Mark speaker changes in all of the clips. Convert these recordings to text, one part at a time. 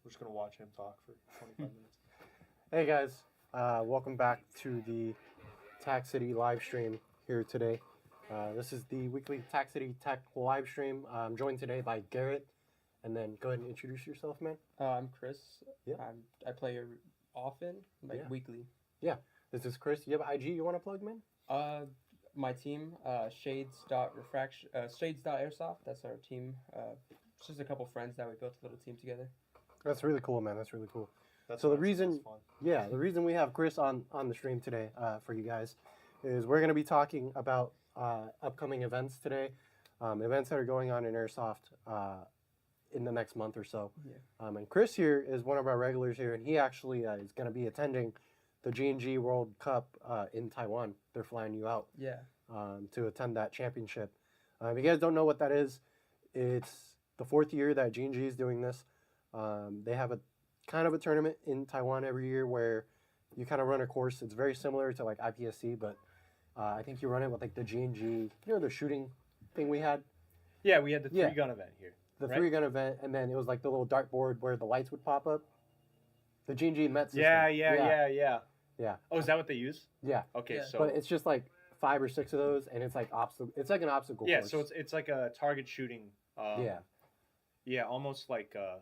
Speaker 1: We're just gonna watch him talk for 25 minutes.
Speaker 2: Hey guys, welcome back to the Tac City live stream here today. This is the weekly Tac City Tech live stream. I'm joined today by Garrett, and then go ahead and introduce yourself, man.
Speaker 3: I'm Chris.
Speaker 2: Yeah.
Speaker 3: I play often, weekly.
Speaker 2: Yeah, this is Chris. You have IG you want to plug, man?
Speaker 3: My team, Shades.Airsoft. That's our team. It's just a couple friends that we built a little team together.
Speaker 2: That's really cool, man. That's really cool.
Speaker 1: That's
Speaker 2: So the
Speaker 1: fun.
Speaker 2: reason-
Speaker 1: That's fun.
Speaker 2: Yeah, the reason we have Chris on the stream today for you guys is we're going to be talking about upcoming events today, events that are going on in Airsoft in the next month or so.
Speaker 3: Yeah.
Speaker 2: And Chris here is one of our regulars here, and he actually is going to be attending the G&G World Cup in Taiwan. They're flying you out
Speaker 3: Yeah.
Speaker 2: to attend that championship. If you guys don't know what that is, it's the fourth year that G&G is doing this. They have a kind of a tournament in Taiwan every year where you kind of run a course. It's very similar to like IPSC, but I think you run it with like the G&G, the shooting thing we had,
Speaker 1: Yeah, we had the
Speaker 2: Yeah.
Speaker 1: three-gun event here.
Speaker 2: the
Speaker 1: Right.
Speaker 2: 3-gun event, and then it was like the little dartboard where the lights would pop up. The G&G Met system.
Speaker 1: Yeah. Oh, is that what they use?
Speaker 2: Yeah.
Speaker 1: Okay,
Speaker 3: Yeah.
Speaker 1: so
Speaker 2: But it's just like 5 or 6 of those, and it's like It's like an obstacle
Speaker 1: yeah,
Speaker 2: course.
Speaker 1: so it's like a target shooting. Yeah, almost like a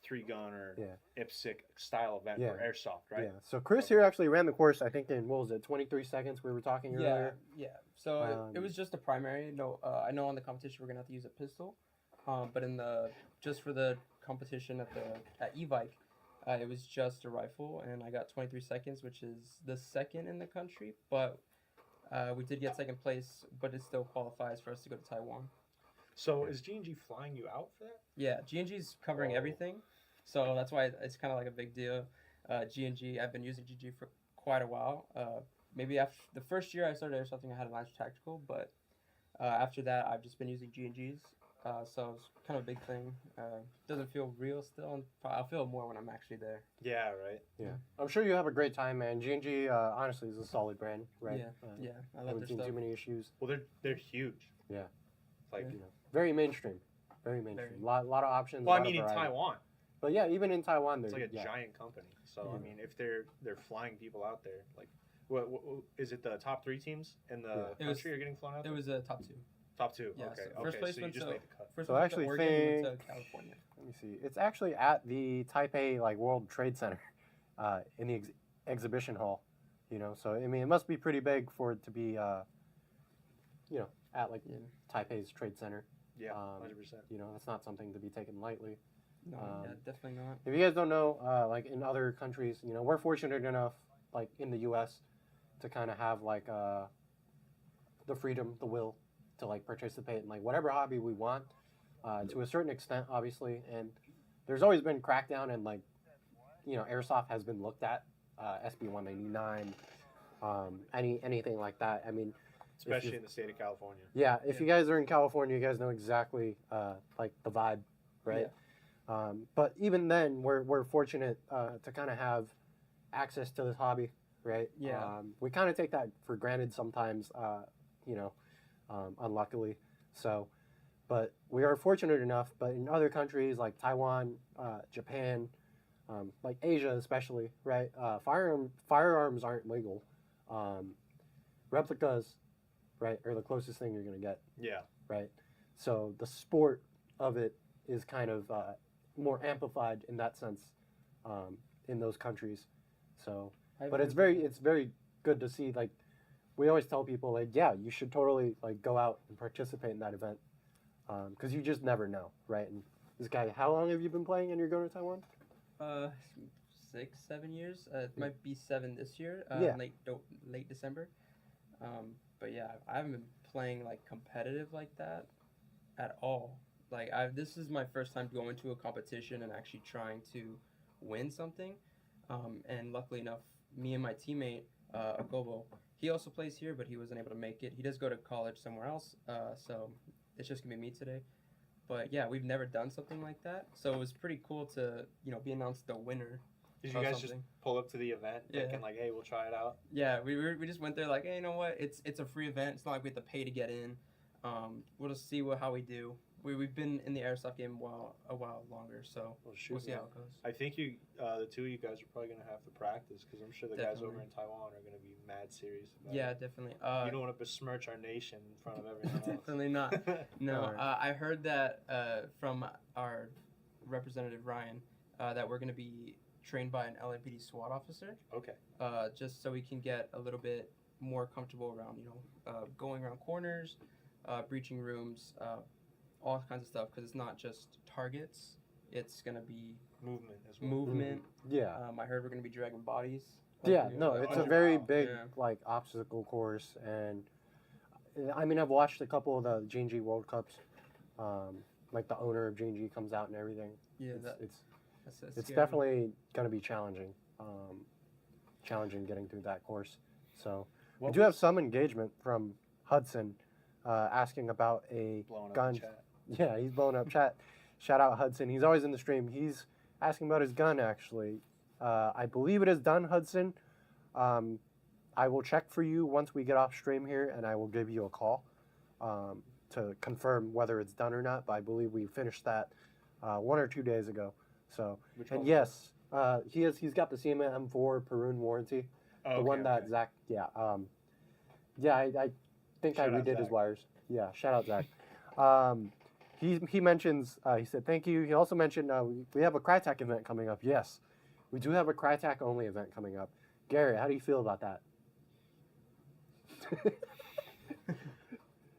Speaker 1: 3-gun or
Speaker 2: Yeah.
Speaker 1: IPSC style event
Speaker 2: Yeah.
Speaker 1: for airsoft, right?
Speaker 2: Yeah. So Chris here actually ran the course. I think in 23 seconds we were talking
Speaker 3: Yeah.
Speaker 2: earlier.
Speaker 3: Yeah. So it
Speaker 2: Um,
Speaker 3: was just a primary. No, I know on the competition we're gonna have to use a pistol, but just for the competition at Evike, it was just a rifle, and I got 23 seconds, which is the second in the country. But we did get second place, but it still qualifies for us to go to Taiwan.
Speaker 1: So is G&G flying you out for that?
Speaker 3: Yeah, G&G's covering
Speaker 1: Oh.
Speaker 3: everything, so that's why it's kind of like a big deal. G&G, I've been using G&G for quite a while. Maybe after the first year I started airsofting, I had a Lance Tactical, but after that I've just been using G&Gs. So it's kind of a big thing. Doesn't feel real still. And I'll feel more when I'm actually there.
Speaker 1: Yeah, right.
Speaker 2: Yeah. I'm sure you have a great time, man. G&G honestly is a solid brand, right?
Speaker 3: Yeah, yeah, I
Speaker 2: I
Speaker 3: love
Speaker 2: haven't
Speaker 3: their
Speaker 2: seen
Speaker 3: stuff.
Speaker 2: too many issues.
Speaker 1: Well, they're huge.
Speaker 2: Yeah.
Speaker 1: Like,
Speaker 3: Yeah.
Speaker 2: Very mainstream. Very mainstream. Lot of options.
Speaker 1: well, I
Speaker 2: lot of
Speaker 1: mean, in
Speaker 2: variety.
Speaker 1: Taiwan,
Speaker 2: But yeah, even in Taiwan,
Speaker 1: it's
Speaker 2: they're
Speaker 1: like a
Speaker 2: yeah.
Speaker 1: giant company. So
Speaker 2: Yeah.
Speaker 1: I mean, if they're flying people out there, like, what is it? The top 3 teams in the
Speaker 3: It was-
Speaker 1: country are getting flown out
Speaker 3: It
Speaker 1: there?
Speaker 3: was top 2.
Speaker 1: Top 2.
Speaker 3: Yeah,
Speaker 1: Okay.
Speaker 3: so
Speaker 1: Okay.
Speaker 3: first place
Speaker 1: So you
Speaker 3: went
Speaker 1: just
Speaker 3: to-
Speaker 1: made the cut.
Speaker 3: First
Speaker 2: So
Speaker 3: we
Speaker 2: I
Speaker 3: went to
Speaker 2: actually
Speaker 3: Oregon, we went
Speaker 2: think-
Speaker 3: to California.
Speaker 2: Let me see. It's actually at the Taipei World Trade Center, in the exhibition hall. So I mean, it must be pretty big for it to be, at
Speaker 3: Yeah.
Speaker 2: Taipei's Trade Center.
Speaker 1: Yeah, 100%.
Speaker 2: That's not something to be taken lightly.
Speaker 3: No, yeah, definitely not.
Speaker 2: If you guys don't know, like in other countries, we're fortunate enough, like in the U.S., to kind of have like the freedom, the will to like participate in like whatever hobby we want, to a certain extent, obviously. And there's always been crackdown, and like airsoft has been looked at, SB 199, anything like that. I mean,
Speaker 1: Especially in the state of California.
Speaker 2: yeah, if you guys are in California, you guys know exactly like the vibe, right? But even then, we're fortunate to kind of have access to this hobby, right?
Speaker 3: Yeah.
Speaker 2: We kind of take that for granted sometimes, unluckily. So, but we are fortunate enough. But in other countries like Taiwan, Japan, like Asia especially, right? Firearms aren't legal. Replicas, right, are the closest thing you're gonna get.
Speaker 1: Yeah.
Speaker 2: Right? So the sport of it is kind of more amplified in that sense in those countries. So, but it's very good to see. Like, we always tell people, like, yeah, you should totally like go out and participate in that event because you just never know, right? And this guy, how long have you been playing and you're going to Taiwan?
Speaker 3: 6, 7 years. It might be 7 this year.
Speaker 2: Yeah.
Speaker 3: Late December. But yeah, I haven't been playing like competitive like that at all. Like this is my first time going to a competition and actually trying to win something. And luckily enough, me and my teammate Akobo, he also plays here, but he wasn't able to make it. He does go to college somewhere else, so it's just gonna be me today. But yeah, we've never done something like that, so it was pretty cool to be announced the winner.
Speaker 1: Did you guys just pull up to the event thinking like, hey, we'll try it out?
Speaker 3: Yeah, we just went there like, hey, you know what? It's a free event. It's not like we have to pay to get in. We'll just see how we do. we've been in the airsoft game a while longer, so
Speaker 1: Well, shoot,
Speaker 3: we'll see
Speaker 1: man.
Speaker 3: how it goes.
Speaker 1: I think the two of you guys are probably gonna have to practice because I'm sure the guys over
Speaker 3: Definitely.
Speaker 1: in Taiwan are gonna be mad serious about
Speaker 3: Yeah,
Speaker 1: it.
Speaker 3: definitely.
Speaker 1: You don't want to besmirch our nation in front of everyone else.
Speaker 3: Definitely not. No,
Speaker 2: Alright.
Speaker 3: I heard that from our representative Ryan that we're going to be trained by an LMPD SWAT officer,
Speaker 1: Okay.
Speaker 3: just so we can get a little bit more comfortable around, going around corners, breaching rooms, all kinds of stuff. Because it's not just targets; it's going to be
Speaker 1: Movement as well.
Speaker 3: movement.
Speaker 2: Yeah.
Speaker 3: I heard we're going to be dragging bodies.
Speaker 2: Yeah, no, it's a
Speaker 1: Oh,
Speaker 2: very
Speaker 1: wow.
Speaker 2: big
Speaker 3: Yeah.
Speaker 2: like obstacle course, and I mean I've watched a couple of the G&G World Cups. Like the owner of G&G comes out and everything.
Speaker 3: Yeah,
Speaker 2: It's
Speaker 3: that's
Speaker 2: it's
Speaker 3: scary.
Speaker 2: definitely going to be challenging. Challenging getting through that course. So we do have some engagement from Hudson asking about a
Speaker 1: blowing up
Speaker 2: gun.
Speaker 1: the chat.
Speaker 2: Yeah, he's blowing up chat. Shout out Hudson. He's always in the stream. He's asking about his gun actually. I believe it is done, Hudson. I will check for you once we get off stream here, and I will give you a call to confirm whether it's done or not. But I believe we finished that 1 or 2 days ago. So,
Speaker 1: Which
Speaker 2: and
Speaker 1: one?
Speaker 2: yes, he's got the CMA M4 Perun warranty,
Speaker 1: Oh,
Speaker 2: the one that
Speaker 1: okay.
Speaker 2: Zach. Yeah, I think
Speaker 1: Shout
Speaker 2: I
Speaker 1: out
Speaker 2: redid his
Speaker 1: Zach.
Speaker 2: wires. Yeah, shout out Zach. He mentions, he said, thank you. He also mentioned we have a Crytek event coming up. Yes, we do have a Crytek only event coming up. Garrett, how do you feel about that?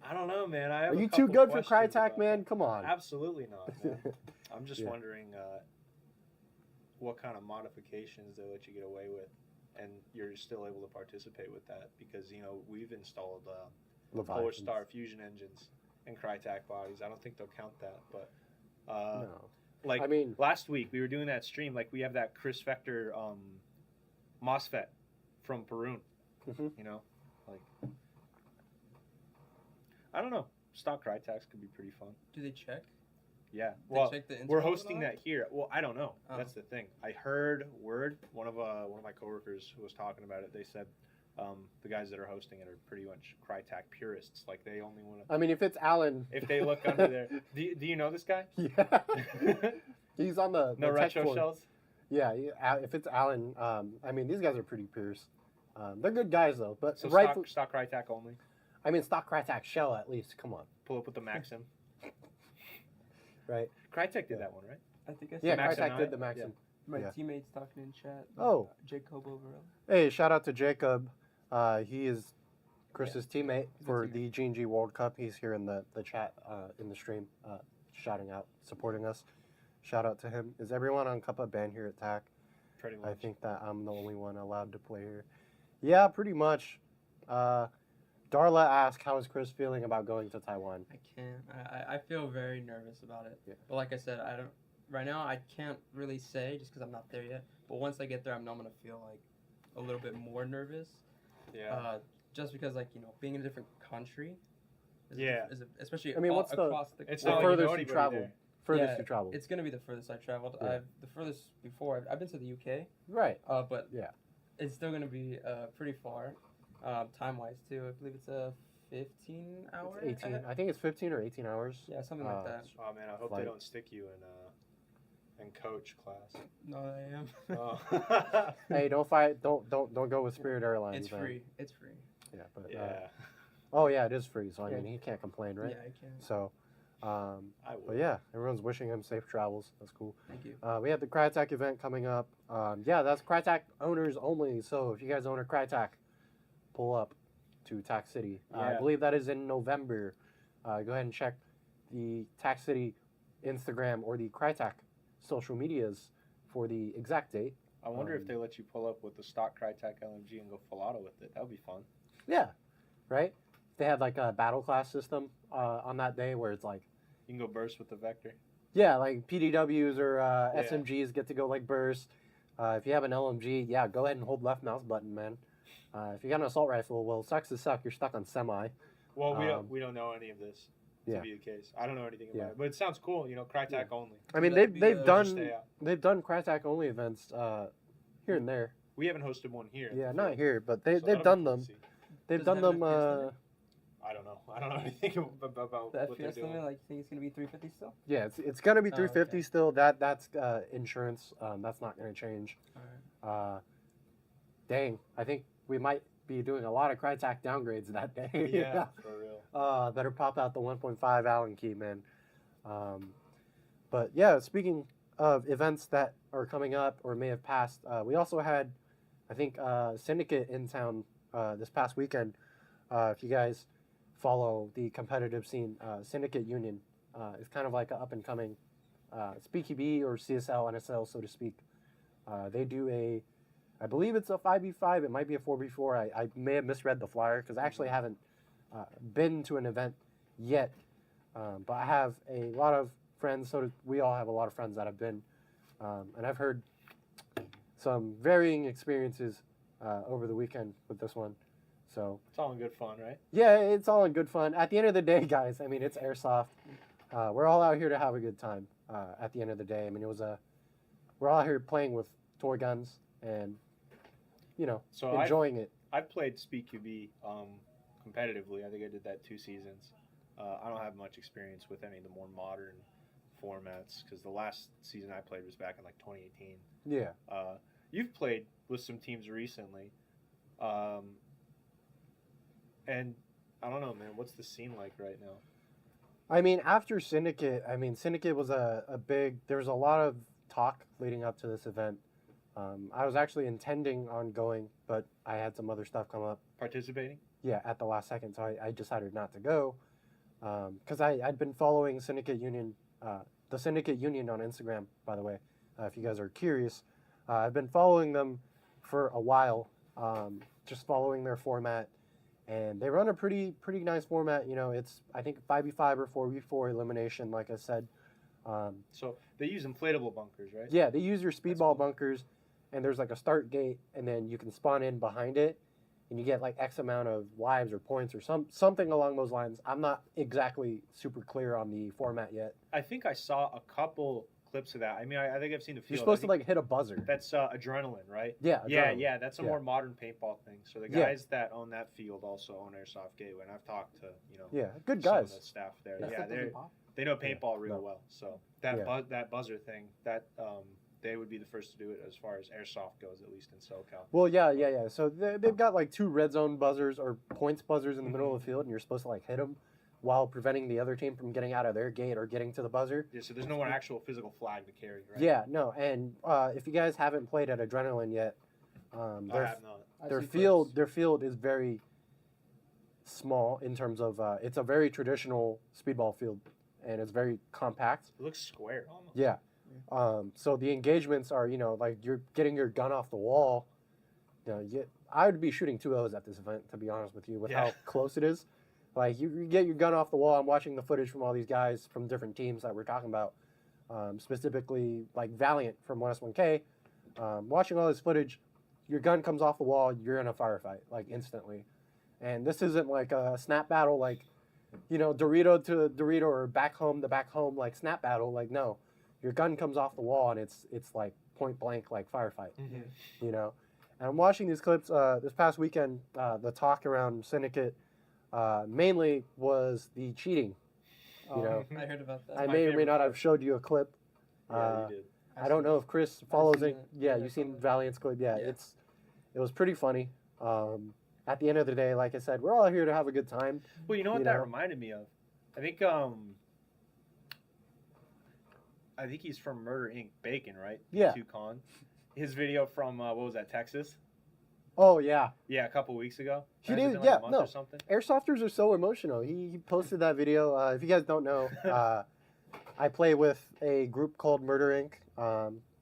Speaker 1: I don't know, man. I have
Speaker 2: Are
Speaker 1: a
Speaker 2: you too
Speaker 1: couple
Speaker 2: good for
Speaker 1: questions
Speaker 2: Crytek,
Speaker 1: about
Speaker 2: man?
Speaker 1: it.
Speaker 2: Come on.
Speaker 1: Absolutely not, man. I'm just
Speaker 2: Yeah.
Speaker 1: wondering what kind of modifications they let you get away with, and you're still able to participate with that because we've installed Polar
Speaker 2: Leviathans.
Speaker 1: Star fusion engines and Crytek bodies. I don't think they'll count that, but
Speaker 2: No.
Speaker 1: like
Speaker 2: I mean,
Speaker 1: last week we were doing that stream. Like we have that Chris Vector MOSFET from Perun.
Speaker 2: Mhm.
Speaker 1: Like I don't know. Stock Crytek's could be pretty fun.
Speaker 3: Do they check?
Speaker 1: Yeah.
Speaker 3: They
Speaker 1: Well,
Speaker 3: check the
Speaker 1: we're
Speaker 3: interval
Speaker 1: hosting
Speaker 3: and all?
Speaker 1: that here. Well, I don't know.
Speaker 3: Oh.
Speaker 1: That's the thing. I heard word. One of my coworkers who was talking about it. They said the guys that are hosting it are pretty much Crytek purists. Like they only want to.
Speaker 2: I mean, if it's Alan.
Speaker 1: If they look under there, do you know this guy?
Speaker 2: Yeah. He's on the
Speaker 1: No
Speaker 2: the tech
Speaker 1: retro
Speaker 2: forum.
Speaker 1: shells.
Speaker 2: Yeah, if it's Alan, I mean, these guys are pretty pierce. They're good guys though, but
Speaker 1: So
Speaker 2: rightfully,
Speaker 1: stock Crytek only.
Speaker 2: I mean, stock Crytek shell at least. Come on,
Speaker 1: Pull up with the Maxim.
Speaker 2: right?
Speaker 1: Crytek did that one, right?
Speaker 3: I think I
Speaker 2: Yeah,
Speaker 3: said
Speaker 1: Maxim
Speaker 2: Crytek
Speaker 1: 9?
Speaker 2: did the Maxim.
Speaker 3: my
Speaker 2: yeah.
Speaker 3: teammates talking in chat.
Speaker 2: Oh.
Speaker 3: Jacob overall.
Speaker 2: Hey, shout out to Jacob. He is Chris's teammate
Speaker 3: He's a
Speaker 2: for
Speaker 3: teammate.
Speaker 2: the G&G World Cup. He's here in the chat, in the stream, shouting out, supporting us. Shout out to him. Is everyone on Cuppa banned here at TAC?
Speaker 1: Pretty much.
Speaker 2: I think that I'm the only one allowed to play here. Yeah, pretty much. Darla asked, how is Chris feeling about going to Taiwan?
Speaker 3: I can't. I feel very nervous about it.
Speaker 2: Yeah.
Speaker 3: But like I said, I don't. Right now, I can't really say just because I'm not there yet. But once I get there, I'm gonna feel like a little bit more nervous.
Speaker 1: Yeah.
Speaker 3: Just because being in a different country.
Speaker 1: Yeah.
Speaker 3: Especially
Speaker 2: I mean, what's the-
Speaker 3: across the.
Speaker 1: It's
Speaker 2: The
Speaker 1: not like you know
Speaker 2: furthest you
Speaker 1: anybody
Speaker 2: traveled.
Speaker 1: there.
Speaker 2: Furthest
Speaker 3: Yeah,
Speaker 2: you traveled.
Speaker 3: It's gonna be the furthest I traveled.
Speaker 2: Yeah.
Speaker 3: The furthest before I've been to the UK.
Speaker 2: Right.
Speaker 3: But
Speaker 2: Yeah.
Speaker 3: it's still gonna be pretty far, time wise too. I believe it's a 15 hour.
Speaker 2: 18. I think it's 15 or 18 hours.
Speaker 3: Yeah, something like that.
Speaker 1: Oh man, I hope
Speaker 2: Flight.
Speaker 1: they don't stick you in coach class.
Speaker 3: No, I am.
Speaker 1: Oh.
Speaker 2: Hey, don't fight. Don't go with Spirit Airlines.
Speaker 3: It's
Speaker 2: man.
Speaker 3: free. It's free.
Speaker 2: Yeah, but
Speaker 1: Yeah.
Speaker 2: oh yeah, it is free. So I
Speaker 3: Yeah.
Speaker 2: mean, he can't complain, right?
Speaker 3: Yeah, I can.
Speaker 2: So,
Speaker 1: I
Speaker 2: but
Speaker 1: would.
Speaker 2: yeah, everyone's wishing him safe travels. That's cool.
Speaker 3: Thank you.
Speaker 2: We have the Crytek event coming up. Yeah, that's Crytek owners only. So if you guys own a Crytek, pull up to Tac City. I
Speaker 1: Yeah.
Speaker 2: believe that is in November. Go ahead and check the Tac City Instagram or the Crytek social medias for the exact date.
Speaker 1: I wonder if they let you pull up with the stock Crytek LMG and go full auto with it. That would be fun.
Speaker 2: Yeah, right? They had like a battle class system on that day where it's like,
Speaker 1: You can go burst with the Vector.
Speaker 2: yeah, like PDWs or SMGs get to go like burst. If you have an LMG, yeah, go ahead and hold left mouse button, man. If you got an assault rifle, well, sucks to suck. You're stuck on semi.
Speaker 1: Well,
Speaker 2: Um,
Speaker 1: we don't know any of this
Speaker 2: yeah.
Speaker 1: to be the case. I don't know anything about
Speaker 2: Yeah.
Speaker 1: it, but it sounds cool. Crytek only.
Speaker 2: I mean,
Speaker 3: That'd be,
Speaker 2: they've
Speaker 3: we'll
Speaker 1: We'll just
Speaker 2: done
Speaker 1: stay out.
Speaker 2: they've done Crytek only events here and there.
Speaker 1: We haven't hosted one here.
Speaker 2: Yeah, not here, but
Speaker 1: So
Speaker 2: they've
Speaker 1: that'll be
Speaker 2: done
Speaker 1: cool
Speaker 2: them.
Speaker 1: to see.
Speaker 2: They've
Speaker 3: Does
Speaker 2: done
Speaker 3: it have
Speaker 2: them.
Speaker 3: an
Speaker 1: I don't know. I don't know anything about
Speaker 3: The
Speaker 1: what they're
Speaker 3: FPS
Speaker 1: doing.
Speaker 3: limit, like, you think it's gonna be 350 still?
Speaker 2: Yeah, it's gonna be
Speaker 3: Oh,
Speaker 2: 350
Speaker 3: okay.
Speaker 2: still. That's insurance. That's not gonna change.
Speaker 3: Alright.
Speaker 2: Dang, I think we might be doing a lot of Crytek downgrades that day.
Speaker 1: Yeah, for real.
Speaker 2: Better pop out the 1.5 Allen key, man. But yeah, speaking of events that are coming up or may have passed, we also had, I think, Syndicate in town this past weekend. If you guys follow the competitive scene, Syndicate Union is kind of like an up-and-coming SpeedQB or CSL, NSL, so to speak. They do I believe it's a 5v5. It might be a 4v4. I may have misread the flyer because I actually haven't been to an event yet. But I have a lot of friends, we all have a lot of friends that have been. And I've heard some varying experiences over the weekend with this one. So
Speaker 1: It's all in good fun, right?
Speaker 2: yeah, it's all in good fun. At the end of the day, guys, I mean, it's airsoft. We're all out here to have a good time. At the end of the day, I mean, we're all out here playing with toy guns and
Speaker 1: So
Speaker 2: enjoying it.
Speaker 1: I've played SpeedQB competitively. I think I did that 2 seasons. I don't have much experience with any of the more modern formats because the last season I played was back in like 2018.
Speaker 2: Yeah.
Speaker 1: You've played with some teams recently, and I don't know, man. What's the scene like right now?
Speaker 2: I mean, after Syndicate, Syndicate was a big. There was a lot of talk leading up to this event. I was actually intending on going, but I had some other stuff come up.
Speaker 1: Participating?
Speaker 2: Yeah, at the last second, so I decided not to go because I'd been following Syndicate Union, the Syndicate Union on Instagram, by the way. If you guys are curious, I've been following them for a while, just following their format, and they run a pretty nice format. It's I think 5v5 or 4v4 elimination, like I said.
Speaker 1: So they use inflatable bunkers, right?
Speaker 2: Yeah, they use your speedball
Speaker 1: cool.
Speaker 2: bunkers, and there's like a start gate, and then you can spawn in behind it, and you get like X amount of lives or points or something along those lines. I'm not exactly super clear on the format yet.
Speaker 1: I think I saw a couple clips of that. I mean, I think I've seen the field.
Speaker 2: You're supposed to like hit a buzzer.
Speaker 1: That's adrenaline, right?
Speaker 2: Yeah. Adrenaline.
Speaker 1: Yeah. That's a
Speaker 2: Yeah.
Speaker 1: more modern paintball thing. So the
Speaker 2: Yeah.
Speaker 1: guys that own that field also own Airsoft Gateway, and I've talked to
Speaker 2: Yeah, good
Speaker 1: some
Speaker 2: guys.
Speaker 1: of the staff there.
Speaker 2: Yeah.
Speaker 1: Yeah, they know paintball real
Speaker 2: No.
Speaker 1: well. So that
Speaker 2: Yeah.
Speaker 1: that buzzer thing, that they would be the first to do it as far as airsoft goes, at least in SoCal.
Speaker 2: Well, yeah. So they've got like 2 red zone buzzers or points buzzers in the middle of the field, and you're supposed to like hit them while preventing the other team from getting out of their gate or getting to the buzzer.
Speaker 1: Yeah, so there's no actual physical flag to carry, right?
Speaker 2: Yeah, no. And if you guys haven't played at Adrenaline yet,
Speaker 1: I have not.
Speaker 2: their field is very small in terms of it's a very traditional speedball field, and it's very compact.
Speaker 1: It looks square almost.
Speaker 2: Yeah. So the engagements are, like you're getting your gun off the wall. I would be shooting 2 O's at this event, to be honest with you, with how close it is. Like you get your gun off the wall. I'm watching the footage from all these guys from different teams that we're talking about, specifically like Valiant from 1S1K. Watching all this footage, your gun comes off the wall, you're in a firefight like instantly. And this isn't like a snap battle, like Dorito to Dorito or back home to back home like snap battle. Like no, your gun comes off the wall and it's like point blank like firefight.
Speaker 1: Mm-hmm.
Speaker 2: And I'm watching these clips this past weekend. The talk around Syndicate mainly was the cheating.
Speaker 3: I heard about that.
Speaker 2: I may or may not have showed you a clip.
Speaker 1: Yeah, you did.
Speaker 2: I don't know if Chris follows
Speaker 3: seen
Speaker 2: it.
Speaker 3: it.
Speaker 2: Yeah,
Speaker 3: Yeah,
Speaker 2: you've seen
Speaker 3: follow it.
Speaker 2: Valiant's clip. Yeah,
Speaker 3: Yeah.
Speaker 2: it was pretty funny. At the end of the day, like I said, we're all here to have a good time.
Speaker 1: Well, you know what that reminded me of? I think he's from Murder Inc. Bacon, right?
Speaker 2: Yeah.
Speaker 1: Con. His video from what was that, Texas?
Speaker 2: Oh yeah,
Speaker 1: Yeah, a couple weeks ago.
Speaker 2: He
Speaker 1: Has it
Speaker 2: did,
Speaker 1: been
Speaker 2: yeah,
Speaker 1: a month
Speaker 2: no.
Speaker 1: or something?
Speaker 2: airsofters are so emotional. He posted that video. If you guys don't know, I play with a group called Murder Inc.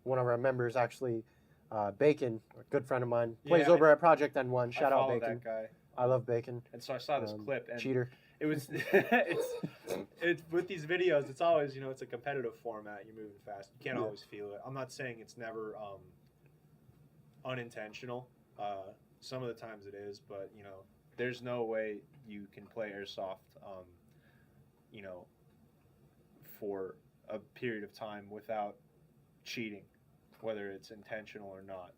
Speaker 2: One of our members actually, Bacon, a good friend of mine, plays
Speaker 1: Yeah,
Speaker 2: over at Project N1. Shout
Speaker 1: I
Speaker 2: out
Speaker 1: follow
Speaker 2: Bacon.
Speaker 1: that guy.
Speaker 2: I love Bacon.
Speaker 1: And so I saw this clip, and
Speaker 2: Cheater.
Speaker 1: it was it's with these videos. It's always it's a competitive format. You're moving fast. You can't always feel it. I'm not saying it's never unintentional. Some of the times it is, but there's no way you can play airsoft, for a period of time without cheating, whether it's intentional or not.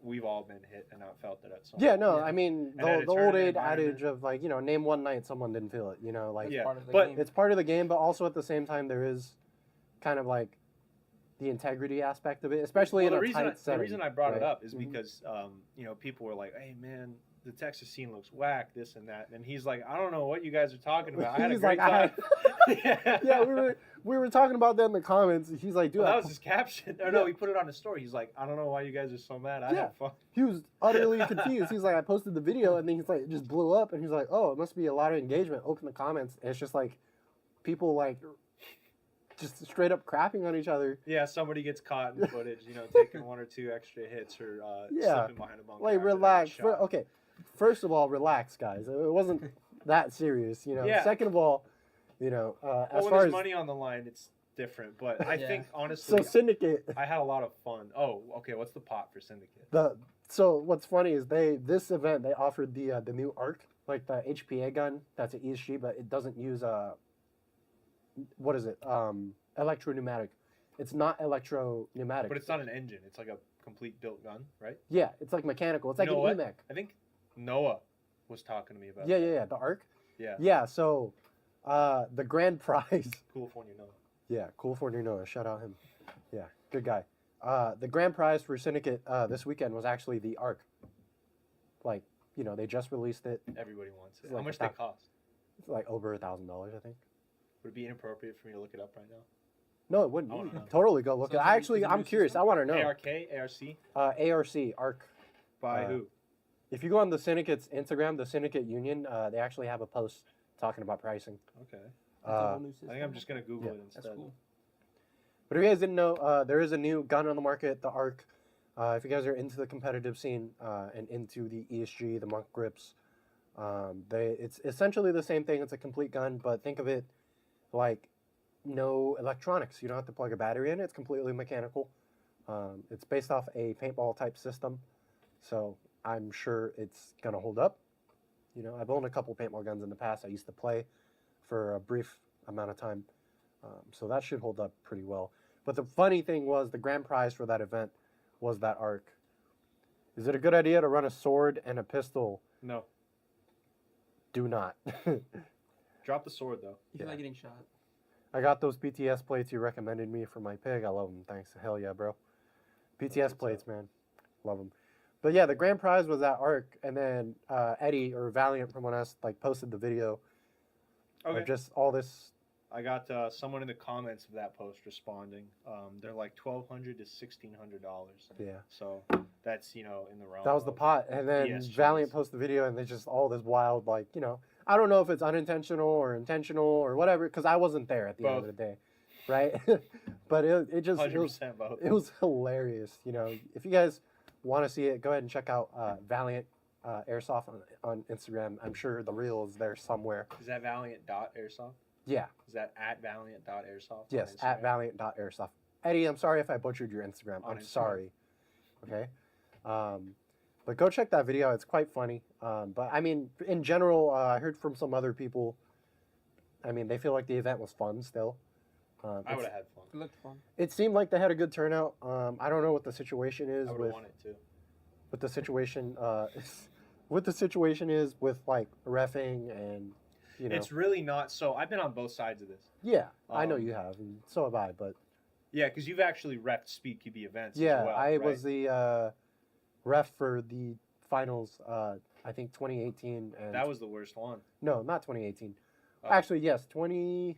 Speaker 1: we've all been hit and not felt it at some
Speaker 2: Yeah,
Speaker 1: point.
Speaker 2: no,
Speaker 3: Yeah.
Speaker 2: I mean
Speaker 1: And at a
Speaker 2: the old
Speaker 1: tournament
Speaker 2: adage
Speaker 1: environment-
Speaker 2: of like, you know, name one night someone didn't feel it. You know, like
Speaker 1: Yeah,
Speaker 3: Part of the
Speaker 1: but
Speaker 3: game.
Speaker 2: it's part of the game, but also at the same time there is kind of like the integrity aspect of it, especially
Speaker 1: well,
Speaker 2: in
Speaker 1: the
Speaker 2: a
Speaker 1: reason
Speaker 2: tight setting.
Speaker 1: the reason I brought it
Speaker 2: right?
Speaker 1: up is
Speaker 2: Mhm.
Speaker 1: because you know, people were like, "Hey, man, the Texas scene looks whack, this and that," and he's like, "I don't know what you guys are talking about. I had a
Speaker 2: He's
Speaker 1: great
Speaker 2: like, I
Speaker 1: time."
Speaker 2: Yeah, we were talking about that in the comments. He's like, dude,
Speaker 1: Well,
Speaker 2: I
Speaker 1: that was his caption. Or no, he put it on his story. He's like, "I don't know why you guys are so mad. I
Speaker 2: Yeah.
Speaker 1: had fun."
Speaker 2: he was utterly confused. He's like, I posted the video, and then he's like, it just blew up, and he's like, oh, it must be a lot of engagement. Open the comments, and it's just like people like just straight up crapping on each other.
Speaker 1: Yeah, somebody gets caught in footage, you know, taking one or two extra hits or
Speaker 2: Yeah.
Speaker 1: slipping behind a bunker.
Speaker 2: Like,
Speaker 1: after they get
Speaker 2: relax.
Speaker 1: shot.
Speaker 2: Okay, first of all, relax, guys. It wasn't that serious, you know.
Speaker 1: Yeah.
Speaker 2: Second of all, you know,
Speaker 1: Well,
Speaker 2: as
Speaker 1: when
Speaker 2: far
Speaker 1: there's
Speaker 2: as
Speaker 1: money on the line, it's different. But I
Speaker 3: Yeah.
Speaker 1: think honestly,
Speaker 2: so Syndicate.
Speaker 1: I had a lot of fun. Oh, okay. What's the pot for Syndicate?
Speaker 2: So what's funny is this event they offered the new ARC, like the HPA gun that's an ESG, but it doesn't use what is it? Electro-pneumatic. It's not electro-pneumatic.
Speaker 1: But it's not an engine. It's like a complete built gun, right?
Speaker 2: Yeah, it's like mechanical. It's like
Speaker 1: You know
Speaker 2: an
Speaker 1: what?
Speaker 2: EMEC.
Speaker 1: I think Noah was talking to me about.
Speaker 2: Yeah,
Speaker 1: that.
Speaker 2: yeah, yeah. The ARC.
Speaker 1: Yeah.
Speaker 2: Yeah. So the grand prize.
Speaker 1: California Noah.
Speaker 2: Yeah, cool for Noah. Shout out him. Yeah, good guy. The grand prize for Syndicate this weekend was actually the ARC. Like, you know, they just released it.
Speaker 1: Everybody wants it.
Speaker 2: It's
Speaker 1: How
Speaker 2: like
Speaker 1: much
Speaker 2: a
Speaker 1: they
Speaker 2: thou-
Speaker 1: cost?
Speaker 2: It's like over $1,000, I think.
Speaker 1: Would it be inappropriate for me to look it up right now?
Speaker 2: No, it wouldn't.
Speaker 1: I wanna
Speaker 2: You can
Speaker 1: know.
Speaker 2: totally go look
Speaker 3: So
Speaker 2: at.
Speaker 3: is it-
Speaker 2: Actually,
Speaker 3: is it a
Speaker 2: I'm
Speaker 3: new
Speaker 2: curious.
Speaker 3: system?
Speaker 2: I want to know.
Speaker 1: ARK, ARC,
Speaker 2: ARC.
Speaker 1: by
Speaker 2: Uh,
Speaker 1: who?
Speaker 2: If you go on the Syndicate's Instagram, the Syndicate Union, they actually have a post talking about pricing.
Speaker 1: Okay.
Speaker 3: That's a whole new
Speaker 1: I
Speaker 3: system.
Speaker 1: think I'm just gonna Google
Speaker 2: Yeah.
Speaker 1: it instead.
Speaker 3: That's cool.
Speaker 2: But if you guys didn't know, there is a new gun on the market, the ARC. If you guys are into the competitive scene and into the ESG, the monk grips, it's essentially the same thing. It's a complete gun, but think of it like no electronics. You don't have to plug a battery in. It's completely mechanical. It's based off a paintball type system, so I'm sure it's gonna hold up. You know, I've owned a couple paintball guns in the past. I used to play for a brief amount of time, so that should hold up pretty well. But the funny thing was the grand prize for that event was that ARC. Is it a good idea to run a sword and a pistol?
Speaker 1: No.
Speaker 2: Do not.
Speaker 1: Drop the sword though.
Speaker 3: You feel
Speaker 2: Yeah.
Speaker 3: like getting shot.
Speaker 2: I got those BTS plates you recommended me for my pig. I love them. Thanks. Hell yeah, bro. BTS
Speaker 1: what's
Speaker 2: plates, man. Love them. But yeah, the grand prize was that ARC, and then Eddie or Valiant from One S like posted the video
Speaker 1: Okay.
Speaker 2: of just all this.
Speaker 1: I got someone in the comments of that post responding. They're like $1,200 to $1,600.
Speaker 2: Yeah,
Speaker 1: So that's, you know, in the realm.
Speaker 2: that was the
Speaker 1: of-
Speaker 2: pot, and then
Speaker 1: ESGs.
Speaker 2: Valiant posted the video, and there's just all this wild, like, you know, I don't know if it's unintentional or intentional or whatever, because I wasn't there at the end of the day, right? But it just
Speaker 1: 100% both.
Speaker 2: it was hilarious. You know, if you guys want to see it, go ahead and check out Valiant Airsoft on Instagram. I'm sure the reel is there somewhere.
Speaker 1: Is that Valiant.airsoft?
Speaker 2: Yeah.
Speaker 1: Is that at Valiant.airsoft? on
Speaker 2: Yes, at
Speaker 1: Instagram?
Speaker 2: Valiant.airsoft. Eddie, I'm sorry if I butchered your Instagram.
Speaker 1: On
Speaker 2: I'm
Speaker 1: Instagram.
Speaker 2: sorry. Okay. But go check that video. It's quite funny. But I mean, in general, I heard from some other people. I mean, they feel like the event was fun still.
Speaker 1: I
Speaker 2: It's-
Speaker 1: would have had fun.
Speaker 3: It looked fun.
Speaker 2: It seemed like they had a good turnout. I don't know what the situation is
Speaker 1: I would
Speaker 2: with
Speaker 1: have wanted to.
Speaker 2: what the situation what the situation is with like reffing and you know.
Speaker 1: It's really not. So I've been on both sides of this.
Speaker 2: Yeah, I know
Speaker 1: um,
Speaker 2: you have, and so have I. But
Speaker 1: Yeah, because you've actually reffed Speed QB events.
Speaker 2: yeah,
Speaker 1: as well,
Speaker 2: I
Speaker 1: right?
Speaker 2: was the ref for the finals. I think 2018 and
Speaker 1: That was the worst one.
Speaker 2: no, not 2018.
Speaker 1: Oh.
Speaker 2: Actually, yes, 20.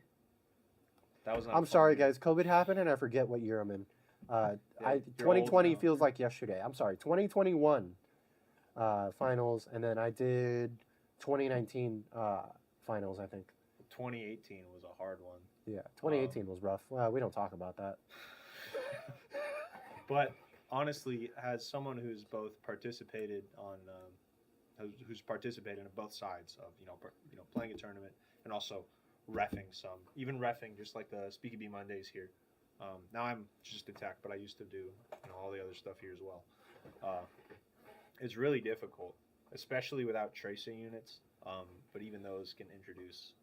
Speaker 1: That was. Not
Speaker 2: I'm
Speaker 1: a fun
Speaker 2: sorry,
Speaker 1: year.
Speaker 2: guys. COVID happened, and I forget what year I'm in.
Speaker 1: Yeah, you're old
Speaker 2: 2020
Speaker 1: now.
Speaker 2: feels like yesterday. I'm sorry, 2021 finals, and then I did 2019 finals. I think.
Speaker 1: 2018 was a hard one.
Speaker 2: Yeah, 2018 was rough. Well, we don't talk about that.
Speaker 1: But honestly, as someone who's both participated on, who's participated in both sides of playing a tournament and also reffing some, even reffing just like the Speaky Bee Mondays here. Now I'm just attack, but I used to do all the other stuff here as well. It's really difficult, especially without tracing units. But even those can introduce.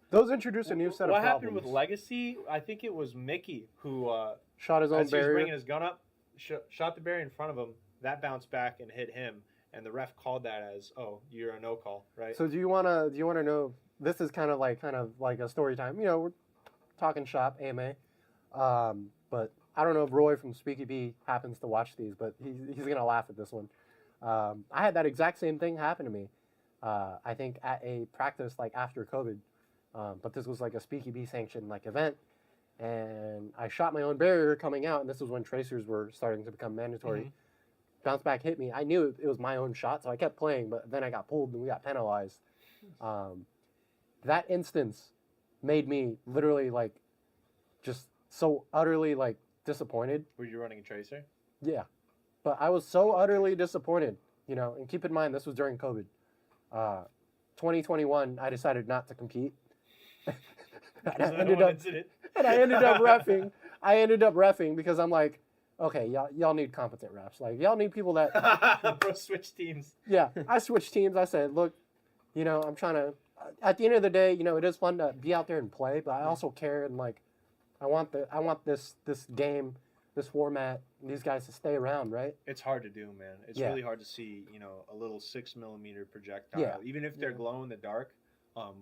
Speaker 2: Those introduced a new set
Speaker 1: What
Speaker 2: of
Speaker 1: happened
Speaker 2: problems.
Speaker 1: with Legacy? I think it was Mickey who,
Speaker 2: Shot his own
Speaker 1: as he was
Speaker 2: barrier.
Speaker 1: bringing his gun up, shot the berry in front of him. That bounced back and hit him, and the ref called that as, "Oh, you're a no call," right?
Speaker 2: So do you wanna know? This is kind of like a story time. You know, we're talking shop AMA, but I don't know if Roy from Speaky B happens to watch these, but he's gonna laugh at this one. I had that exact same thing happen to me. I think at a practice like after COVID, but this was like a Speaky B sanctioned like event, and I shot my own barrier coming out, and this was when tracers were starting to become mandatory.
Speaker 1: Mhm.
Speaker 2: Bounce back hit me. I knew it was my own shot, so I kept playing, but then I got pulled and we got penalized. That instance made me literally like just so utterly like disappointed.
Speaker 1: Were you running a tracer?
Speaker 2: Yeah, but I was so utterly disappointed, you know. And keep in mind, this was during COVID. 2021, I decided not to compete. and I ended up reffing. I ended up reffing because I'm like, okay, y'all need competent refs. Like y'all need people that.
Speaker 1: Bro, switch teams.
Speaker 2: Yeah, I switched teams. I said, look, you know, I'm trying to. At the end of the day, you know, it is fun to be out there and play, but I also care and like, I want this game, this format, these guys to stay around, right?
Speaker 1: It's hard to do, man. It's
Speaker 2: Yeah.
Speaker 1: really hard to see, you know, a little 6mm projectile,
Speaker 2: Yeah.
Speaker 1: even if they're
Speaker 3: Yeah.
Speaker 1: glow in the dark,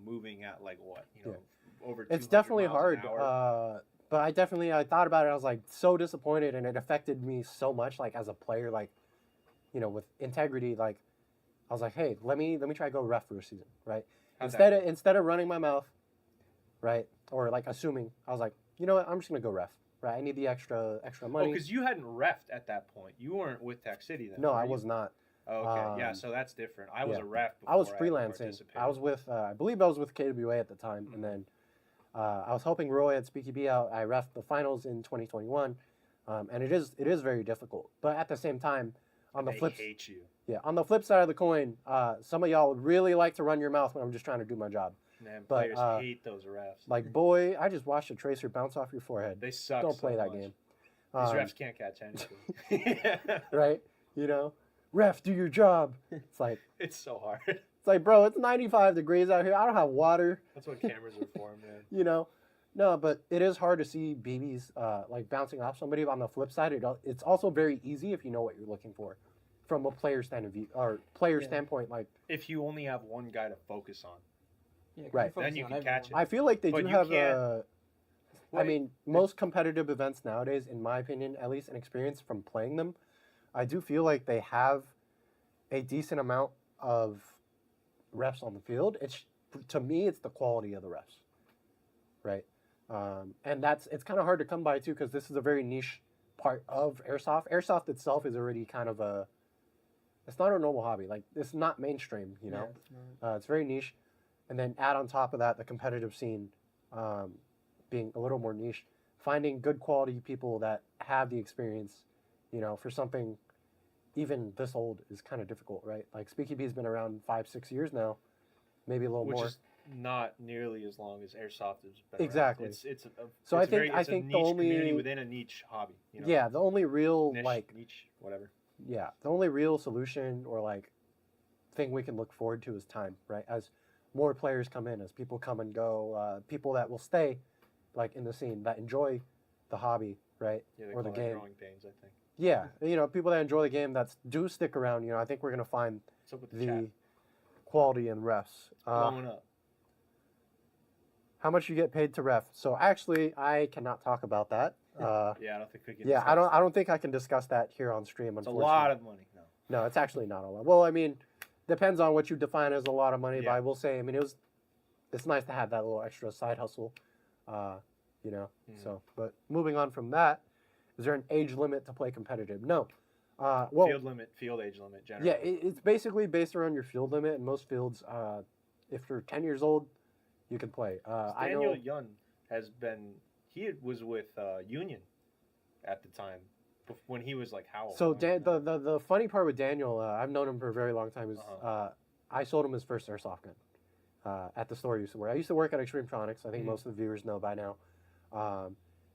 Speaker 1: moving at like what, you know, over.
Speaker 2: It's
Speaker 1: 200
Speaker 2: definitely
Speaker 1: miles an
Speaker 2: hard.
Speaker 1: hour.
Speaker 2: But I thought about it. I was like so disappointed, and it affected me so much, like as a player, like, you know, with integrity. Like, I was like, hey, let me try to go ref for a season, right?
Speaker 1: How'd that go?
Speaker 2: Instead of running my mouth, right, or like assuming, I was like, you know what, I'm just gonna go ref, right? I need the extra
Speaker 1: Oh,
Speaker 2: money.
Speaker 1: because you hadn't refed at that point. You weren't with Tech City then.
Speaker 2: No,
Speaker 1: were
Speaker 2: I
Speaker 1: you?
Speaker 2: was not.
Speaker 1: Oh, okay, yeah,
Speaker 2: um,
Speaker 1: so that's different. I was
Speaker 2: yeah.
Speaker 1: a ref.
Speaker 2: I was
Speaker 1: before
Speaker 2: freelancing.
Speaker 1: participated.
Speaker 2: I was with, I believe I was with KWA at the time, and then I was helping Roy at Speaky B out. I refed the finals in 2021, and it is very difficult. But at the same time, on the
Speaker 1: They
Speaker 2: flip,
Speaker 1: hate you.
Speaker 2: yeah, on the flip side of the coin, some of y'all would really like to run your mouth when I'm just trying to do my job.
Speaker 1: Man,
Speaker 2: But,
Speaker 1: players hate those refs.
Speaker 2: Like, boy, I just watched a tracer bounce off your forehead.
Speaker 1: They suck.
Speaker 2: Don't play
Speaker 1: so
Speaker 2: that
Speaker 1: much.
Speaker 2: game.
Speaker 1: These
Speaker 2: Um,
Speaker 1: refs can't catch anything.
Speaker 2: right? You know, ref, do your job. It's like,
Speaker 1: It's so hard.
Speaker 2: bro, it's 95 degrees out here. I don't have water.
Speaker 1: That's what cameras are for, man.
Speaker 2: You know, no, but it is hard to see BBs like bouncing off somebody. On the flip side, it's also very easy if you know what you're looking for, from a player standpoint. Like,
Speaker 1: If you only have one guy to focus on.
Speaker 3: Yeah, 'cause
Speaker 2: Right.
Speaker 3: you're
Speaker 1: Then you
Speaker 3: focusing
Speaker 1: can
Speaker 3: on
Speaker 1: catch
Speaker 3: everyone.
Speaker 2: I feel like they
Speaker 1: But
Speaker 2: do
Speaker 1: you
Speaker 2: have.
Speaker 1: can't-
Speaker 2: I mean, most competitive events nowadays, in my opinion, at least in experience from playing them, I do feel like they have a decent amount of refs on the field. It's, to me, it's the quality of the refs, right? And it's kind of hard to come by too, because this is a very niche part of airsoft. Airsoft itself is already kind of it's not a normal hobby. Like, it's not mainstream, you know.
Speaker 3: Yeah, it's not.
Speaker 2: It's very niche, and then add on top of that the competitive scene being a little more niche. Finding good quality people that have the experience, you know, for something even this old is kind of difficult, right? Like, Speaky B's been around 5-6 years now, maybe a little
Speaker 1: Which
Speaker 2: more.
Speaker 1: is not nearly as long as airsoft has been. around.
Speaker 2: Exactly.
Speaker 1: It's
Speaker 2: So
Speaker 1: it's
Speaker 2: I
Speaker 1: a
Speaker 2: think- I
Speaker 1: it's
Speaker 2: think
Speaker 1: a
Speaker 2: the
Speaker 1: niche
Speaker 2: only-
Speaker 1: community within a niche hobby. You know?
Speaker 2: Yeah, the only real
Speaker 1: Niche, whatever.
Speaker 2: the only real solution or like thing we can look forward to is time, right? As more players come in, as people come and go, people that will stay, like in the scene, that enjoy the hobby, right?
Speaker 1: Yeah, they
Speaker 2: Or the
Speaker 1: call it
Speaker 2: game.
Speaker 1: growing pains, I think.
Speaker 2: Yeah, you know, people that enjoy the game that do stick around. You know, I think we're gonna find
Speaker 1: What's up with the,
Speaker 2: the
Speaker 1: chat?
Speaker 2: quality in refs.
Speaker 1: Blowing up.
Speaker 2: How much you get paid to ref? So actually, I cannot talk about that.
Speaker 1: Yeah, I don't think we can.
Speaker 2: Yeah,
Speaker 1: discuss
Speaker 2: I don't think I can discuss that here on stream.
Speaker 1: It's a
Speaker 2: Unfortunately,
Speaker 1: lot of money. No.
Speaker 2: No, it's actually not a lot. Well, I mean, depends on what you define as a lot of money. But
Speaker 1: Yeah.
Speaker 2: I will say, I mean, it's nice to have that little extra side hustle, you know.
Speaker 1: Mhm.
Speaker 2: So, but moving on from that, is there an age limit to play competitive? No. Well,
Speaker 1: Field age limit, generally.
Speaker 2: yeah, it's basically based around your field limit. In most fields, if you're 10 years old, you can play. I know.
Speaker 1: Daniel Yun has been. He was with Union at the time when he was like how old?
Speaker 2: So
Speaker 1: I don't know.
Speaker 2: the funny part with Daniel, I've known him for a very long time. Is I sold him his first airsoft gun at the store I used to work. I used to work at Extremetronics. I think
Speaker 1: Mhm.
Speaker 2: most of the viewers know by now.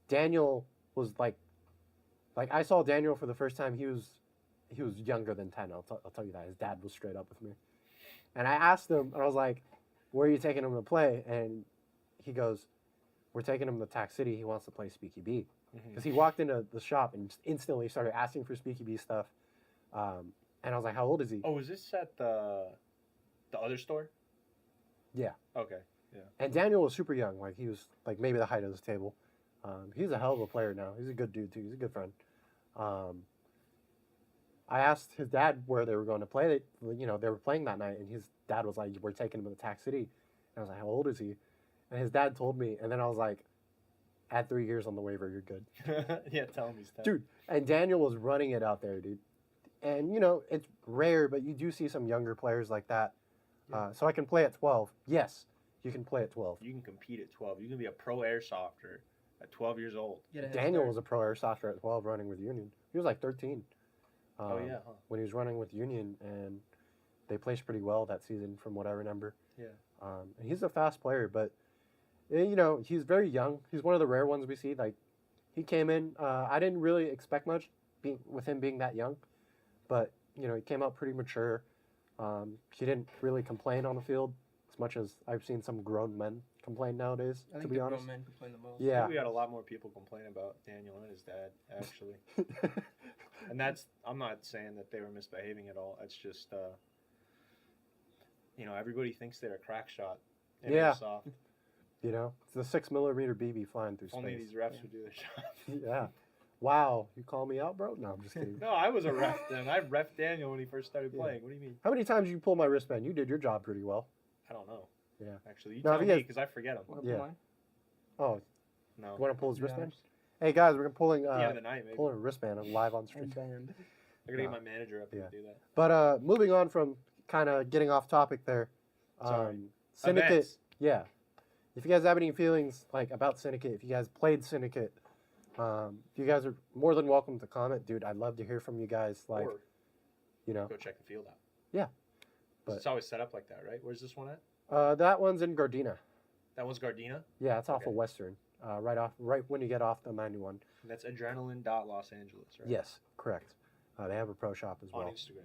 Speaker 2: Daniel was like I saw Daniel for the first time. He was younger than 10. I'll tell you that. His dad was straight up with me, and I asked him, and I was like, "Where are you taking him to play?" And he goes, "We're taking him to Tac City. He wants to play Speaky B." because he walked into the shop and just instantly started asking for Speaky B stuff. And I was like, "How old is he?"
Speaker 1: Oh, is this at the other store?
Speaker 2: Yeah.
Speaker 1: Okay.
Speaker 2: And Daniel was super young. Like he was like maybe the height of this table. He's a hell of a player now. He's a good dude too. He's a good friend. I asked his dad where they were going to play. They were playing that night, and his dad was like, "We're taking him to Tac City." And I was like, "How old is he?" And his dad told me, and then I was like, "Add 3 years on the waiver, you're good."
Speaker 1: Yeah, tell him he's 10.
Speaker 2: Dude, and Daniel was running it out there, dude. And it's rare, but you do see some younger players like that.
Speaker 1: Yeah.
Speaker 2: So I can play at 12. Yes, you can play at 12.
Speaker 1: You can compete at 12. You can be a pro airsofter at 12 years old.
Speaker 3: Get a head
Speaker 2: Daniel
Speaker 3: start.
Speaker 2: was a pro airsofter at 12 running with Union. He was like 13.
Speaker 1: Oh, yeah, huh?
Speaker 2: When he was running with Union, and they placed pretty well that season from what I remember.
Speaker 1: Yeah.
Speaker 2: And he's a fast player, but he's very young. He's one of the rare ones we see. Like he came in. I didn't really expect much with him being that young, but he came out pretty mature. He didn't really complain on the field as much as I've seen some grown men complain nowadays.
Speaker 3: I think
Speaker 2: to be
Speaker 3: the
Speaker 2: honest,
Speaker 3: grown men complain the most.
Speaker 1: I
Speaker 2: yeah.
Speaker 1: think we got a lot more people complain about Daniel and his dad, actually. And I'm not saying that they were misbehaving at all. It's just, everybody thinks they're a crack shot. In
Speaker 2: Yeah.
Speaker 1: airsoft.
Speaker 2: It's the 6mm BB flying through
Speaker 1: If only
Speaker 2: space.
Speaker 1: these refs would do their job.
Speaker 2: Yeah. Wow, you call me out, bro? No, I'm just kidding.
Speaker 1: No, I was a ref then. I ref Daniel when he first started
Speaker 2: Yeah.
Speaker 1: playing. What do you mean?
Speaker 2: How many times did you pull my wristband? You did your job pretty well.
Speaker 1: I don't know.
Speaker 2: Yeah.
Speaker 1: Actually, you
Speaker 2: No,
Speaker 1: tell
Speaker 2: if
Speaker 1: me
Speaker 2: you
Speaker 1: because I forget them.
Speaker 3: Wanna
Speaker 2: Yeah.
Speaker 3: play mine?
Speaker 2: Oh,
Speaker 1: No.
Speaker 2: you want to pull his
Speaker 3: Yeah.
Speaker 2: wristband? Hey guys, we're pulling
Speaker 1: At the end of the night, maybe.
Speaker 2: pulling a wristband live on stream.
Speaker 3: Band.
Speaker 1: I gotta get my manager up here
Speaker 2: Yeah.
Speaker 1: to do that.
Speaker 2: But moving on from kind of getting off topic there.
Speaker 1: Sorry.
Speaker 2: Syndicate.
Speaker 1: Events.
Speaker 2: Yeah. If you guys have any feelings like about Syndicate, if you guys played Syndicate, you guys are more than welcome to comment, dude. I'd love to hear from you guys. Like,
Speaker 1: Or go check the field out.
Speaker 2: Yeah. But
Speaker 1: It's always set up like that, right? Where's this one at?
Speaker 2: that one's in Gardena.
Speaker 1: That one's Gardena.
Speaker 2: Yeah, it's off
Speaker 1: Okay.
Speaker 2: of Western. Right when you get off the 91.
Speaker 1: And that's adrenaline.Los Angeles, right?
Speaker 2: Yes, correct. They have a pro shop as
Speaker 1: On
Speaker 2: well.
Speaker 1: Instagram.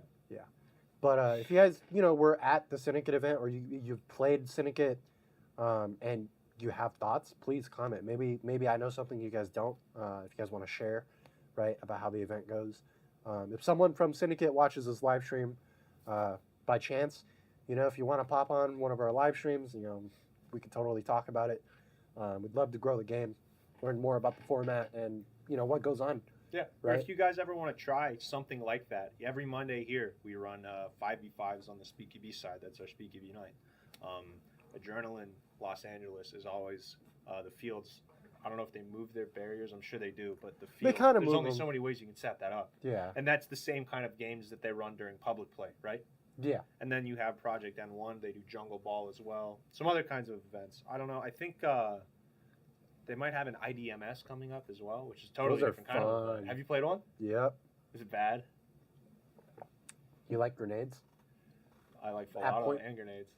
Speaker 2: But if you guys, were at the Syndicate event or you've played Syndicate, and you have thoughts, please comment. Maybe I know something you guys don't. If you guys want to share, right, about how the event goes. If someone from Syndicate watches this live stream, by chance, if you want to pop on one of our live streams, we could totally talk about it. We'd love to grow the game, learn more about the format, and what goes on.
Speaker 1: Yeah. Or
Speaker 2: Right.
Speaker 1: if you guys ever want to try something like that, every Monday here we run 5v5s on the Speaky B side. That's our Speaky B night. Adrenaline Los Angeles is always the fields. I don't know if they move their barriers. I'm sure they do, but the field.
Speaker 2: kinda
Speaker 1: there's
Speaker 2: move
Speaker 1: only
Speaker 2: them.
Speaker 1: so many ways you can set that up,
Speaker 2: Yeah,
Speaker 1: and that's the same kind of games that they run during public play, right?
Speaker 2: yeah.
Speaker 1: And then you have Project N1. They do Jungle Ball as well. Some other kinds of events. I don't know. I think they might have an IDMS coming up as well, which is totally
Speaker 2: Those are
Speaker 1: different kind of.
Speaker 2: fun.
Speaker 1: Have you played one?
Speaker 2: Yep.
Speaker 1: Is it bad?
Speaker 2: You like grenades?
Speaker 1: I like full
Speaker 2: At
Speaker 1: auto
Speaker 2: point-
Speaker 1: and grenades.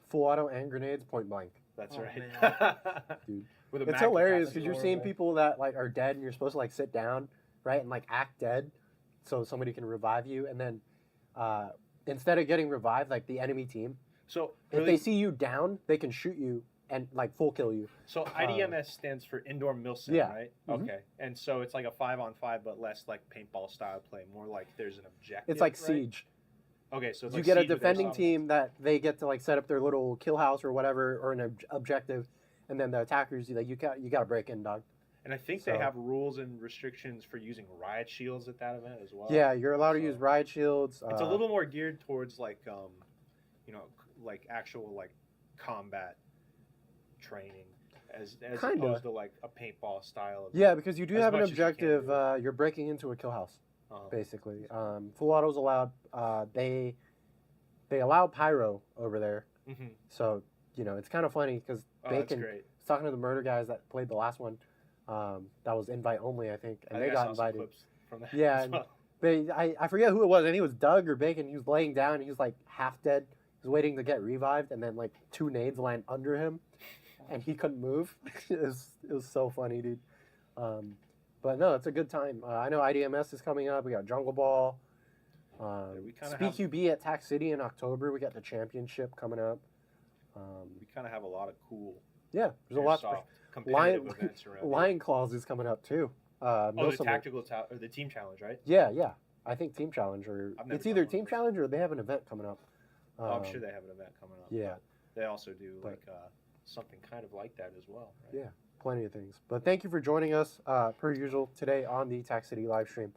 Speaker 2: Full auto and grenades, point blank.
Speaker 1: That's
Speaker 3: Oh,
Speaker 1: right.
Speaker 2: Dude.
Speaker 1: With a
Speaker 2: It's
Speaker 1: mag
Speaker 2: hilarious
Speaker 1: capacity.
Speaker 2: because you're
Speaker 3: horrible.
Speaker 2: seeing people that are dead, and you're supposed to sit down, right, and act dead, so somebody can revive you, and then instead of getting revived, the enemy team,
Speaker 1: So
Speaker 2: if
Speaker 1: really,
Speaker 2: they see you down, they can shoot you and full kill you.
Speaker 1: so IDMS stands for indoor milsim,
Speaker 2: Yeah.
Speaker 1: right?
Speaker 2: Mhm.
Speaker 1: Okay, and so it's like a 5-on-5, but less like paintball style play, more like there's an objective.
Speaker 2: It's like
Speaker 1: right?
Speaker 2: siege.
Speaker 1: Okay, so it's
Speaker 2: You
Speaker 1: like
Speaker 2: get a
Speaker 1: Siege with
Speaker 2: defending
Speaker 1: airsoft.
Speaker 2: team that they get to set up their little kill house or whatever, or an objective, and then the attackers, you got to break in, dog.
Speaker 1: And I think they
Speaker 2: So-
Speaker 1: have rules and restrictions for using riot shields at that event as well.
Speaker 2: Yeah, you're allowed to
Speaker 1: so-
Speaker 2: use riot shields.
Speaker 1: It's a little more geared towards actual combat training as
Speaker 2: Kinda.
Speaker 1: opposed to a paintball style. Of,
Speaker 2: Yeah, because you do
Speaker 1: as
Speaker 2: have an
Speaker 1: much as you can
Speaker 2: objective.
Speaker 1: do.
Speaker 2: You're breaking into a kill house,
Speaker 1: uh,
Speaker 2: basically. Full auto's allowed. They allow pyro over there,
Speaker 1: mhm.
Speaker 2: so it's kind of funny because
Speaker 1: Oh, that's
Speaker 2: Bacon
Speaker 1: great.
Speaker 2: was talking to the murder guys that played the last one. That was invite only, I think, and
Speaker 1: I
Speaker 2: they
Speaker 1: think I
Speaker 2: got
Speaker 1: saw some
Speaker 2: invited.
Speaker 1: clips from that
Speaker 2: Yeah,
Speaker 1: as
Speaker 2: and-
Speaker 1: well.
Speaker 2: But I forget who it was. I think it was Doug or Bacon. He was laying down. He was half dead. He was waiting to get revived, and then 2 nades land under him, and he couldn't move. it was so funny, dude. But no, it's a good time. I know IDMS is coming up. We got Jungle Ball.
Speaker 1: we kinda have-
Speaker 2: SpeakQB at Tac City in October. We got the championship coming up.
Speaker 1: We kind of have a lot of cool
Speaker 2: Yeah, there's a lot.
Speaker 1: airsoft
Speaker 2: Lion,
Speaker 1: competitive events around. here.
Speaker 2: Lion Claws is coming up too.
Speaker 1: Oh, the
Speaker 2: Milsim-
Speaker 1: tactical or the team challenge, right?
Speaker 2: Yeah. I think Team Challenge, or
Speaker 1: I've never
Speaker 2: it's
Speaker 1: done
Speaker 2: either
Speaker 1: one of
Speaker 2: Team
Speaker 1: those.
Speaker 2: Challenge or they have an event coming up.
Speaker 1: Oh, I'm sure they have an event coming up.
Speaker 2: Yeah,
Speaker 1: They also do
Speaker 2: But-
Speaker 1: like something kind of like that as well. Right?
Speaker 2: Yeah. Plenty of things. But thank you for joining us, per usual, today on the Tax City live stream.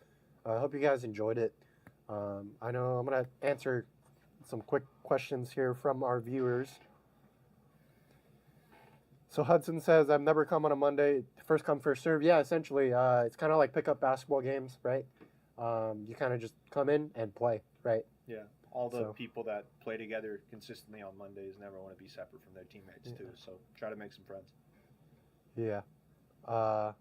Speaker 2: I hope you guys enjoyed it. I know I'm going to answer some quick questions here from our viewers. So Hudson says, I've never come on a Monday, first come, first serve. Yeah, essentially, it's kind of like pickup basketball games, right? You kind of just come in and play, right?
Speaker 1: Yeah. All the
Speaker 2: So-
Speaker 1: people that play together consistently on Mondays never want to be separate from their teammates too. So try to make some friends.
Speaker 2: Yeah. All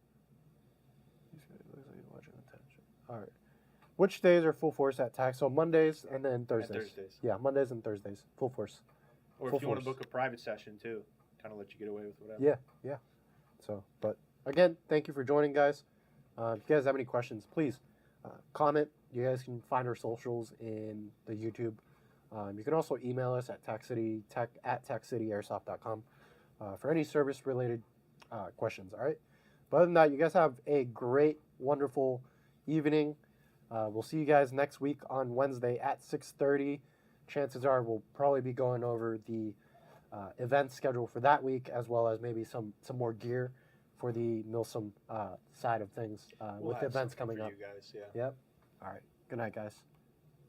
Speaker 2: right. Which days are full force at tax? So Mondays and then Thursdays.
Speaker 1: And Thursdays.
Speaker 2: Yeah, Mondays and Thursdays, full force.
Speaker 1: Or
Speaker 2: Full
Speaker 1: if you want to
Speaker 2: force.
Speaker 1: book a private session too, kind of let you get away with whatever.
Speaker 2: Yeah. So, but again, thank you for joining, guys. If you guys have any questions, please comment. You guys can find our socials in the YouTube. You can also email us at taxcityairsoft.com for any service-related questions. All right. But other than that, you guys have a great, wonderful evening. We'll see you guys next week on Wednesday at 6:30. Chances are we'll probably be going over the event schedule for that week, as well as maybe some more gear for the Milsim side of things
Speaker 1: We'll
Speaker 2: with
Speaker 1: have
Speaker 2: events
Speaker 1: something
Speaker 2: coming
Speaker 1: for
Speaker 2: up.
Speaker 1: you guys, yeah.
Speaker 2: Yep. All right. Good night, guys.